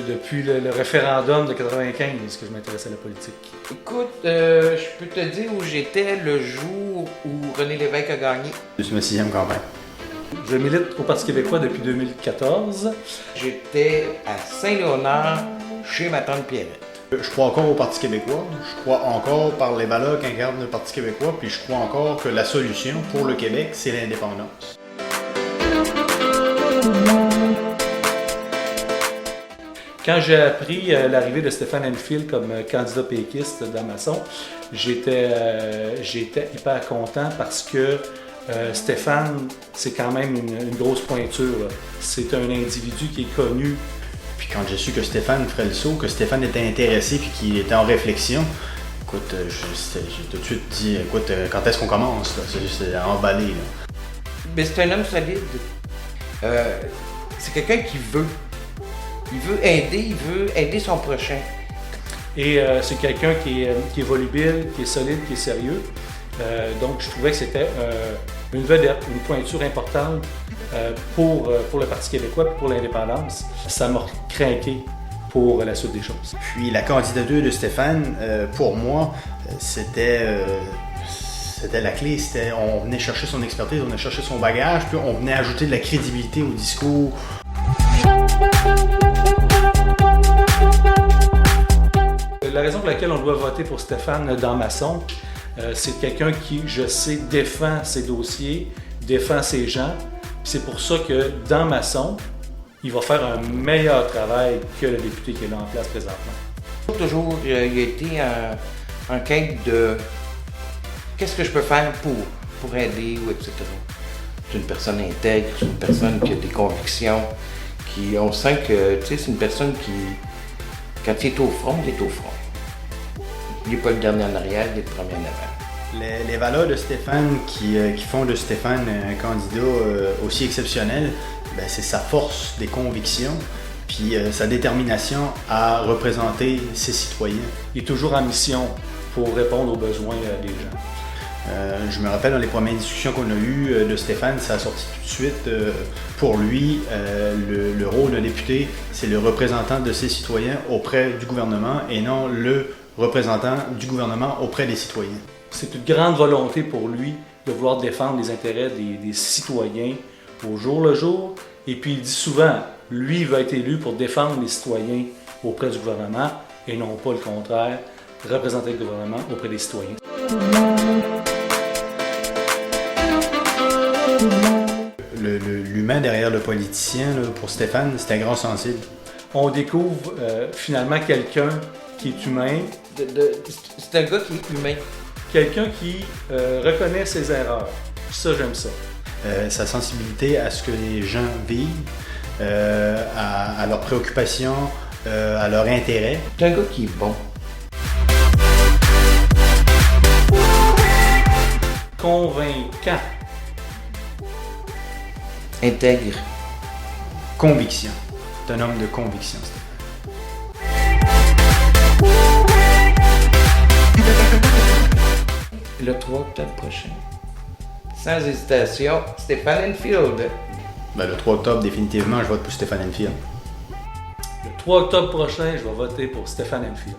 depuis le référendum de 95 que je m'intéresse à la politique. Écoute, je peux te dire où j'étais le jour où René Lévesque a gagné. Je suis ma 6e campagne. Je milite au Parti québécois depuis 2014. J'étais à Saint-Léonard, chez ma tante Pierrette. Je crois encore au Parti québécois, je crois encore par les valeurs qu'incarne le Parti québécois, puis je crois encore que la solution pour le Québec, c'est l'indépendance. Quand j'ai appris l'arrivée de Stéphane Enfield comme candidat péquiste dans Masson, j'étais hyper content parce que Stéphane, c'est quand même une grosse pointure. C'est un individu qui est connu. Puis quand j'ai su que Stéphane ferait le saut, que Stéphane était intéressé puis qu'il était en réflexion, écoute, j'ai tout de suite dit, écoute, quand est-ce qu'on commence? C'est emballé. Là. Mais c'est un homme solide. C'est quelqu'un qui veut. Il veut aider son prochain. Et c'est quelqu'un qui est volubile, qui est solide, qui est sérieux. Donc je trouvais que c'était une vedette, une pointure importante pour le Parti québécois et pour l'indépendance. Ça m'a craqué pour la suite des choses. Puis la candidature de Stéphane, pour moi, c'était la clé. On venait chercher son expertise, on venait chercher son bagage, puis on venait ajouter de la crédibilité au discours. La raison pour laquelle on doit voter pour Stéphane dans Masson, c'est quelqu'un qui, je sais, défend ses dossiers, défend ses gens. C'est pour ça que dans Masson, il va faire un meilleur travail que le député qui est là en place présentement. Toujours, il a été en quête de qu'est-ce que je peux faire pour aider, ou etc. C'est une personne intègre, c'est une personne qui a des convictions, on sent que c'est une personne qui, quand il est au front, il est au front. Il n'est pas le dernier en arrière, il est le premier en avant. Les valeurs de Stéphane qui font de Stéphane un candidat aussi exceptionnel, ben c'est sa force des convictions puis sa détermination à représenter ses citoyens. Il est toujours en mission pour répondre aux besoins des gens. Je me rappelle dans les premières discussions qu'on a eues de Stéphane, ça a sorti tout de suite. Pour lui, le rôle d'un député, c'est le représentant de ses citoyens auprès du gouvernement et non le représentant du gouvernement auprès des citoyens. C'est une grande volonté pour lui de vouloir défendre les intérêts des citoyens au jour le jour. Et puis il dit souvent, lui il va être élu pour défendre les citoyens auprès du gouvernement et non pas le contraire, représenter le gouvernement auprès des citoyens. L'humain derrière le politicien, là, pour Stéphane, c'est un grand sensible. On découvre finalement quelqu'un qui est humain. C'est un gars qui est humain. Quelqu'un qui reconnaît ses erreurs. Ça, j'aime ça. Sa sensibilité à ce que les gens vivent, à leurs préoccupations, à leurs intérêts. C'est un gars qui est bon. Convaincant. Intègre. Conviction. C'est un homme de conviction, Stéphane. Le 3 octobre prochain. Sans hésitation, Stéphane Enfield. Ben, le 3 octobre, définitivement, je vote pour Stéphane Enfield. Le 3 octobre prochain, je vais voter pour Stéphane Enfield.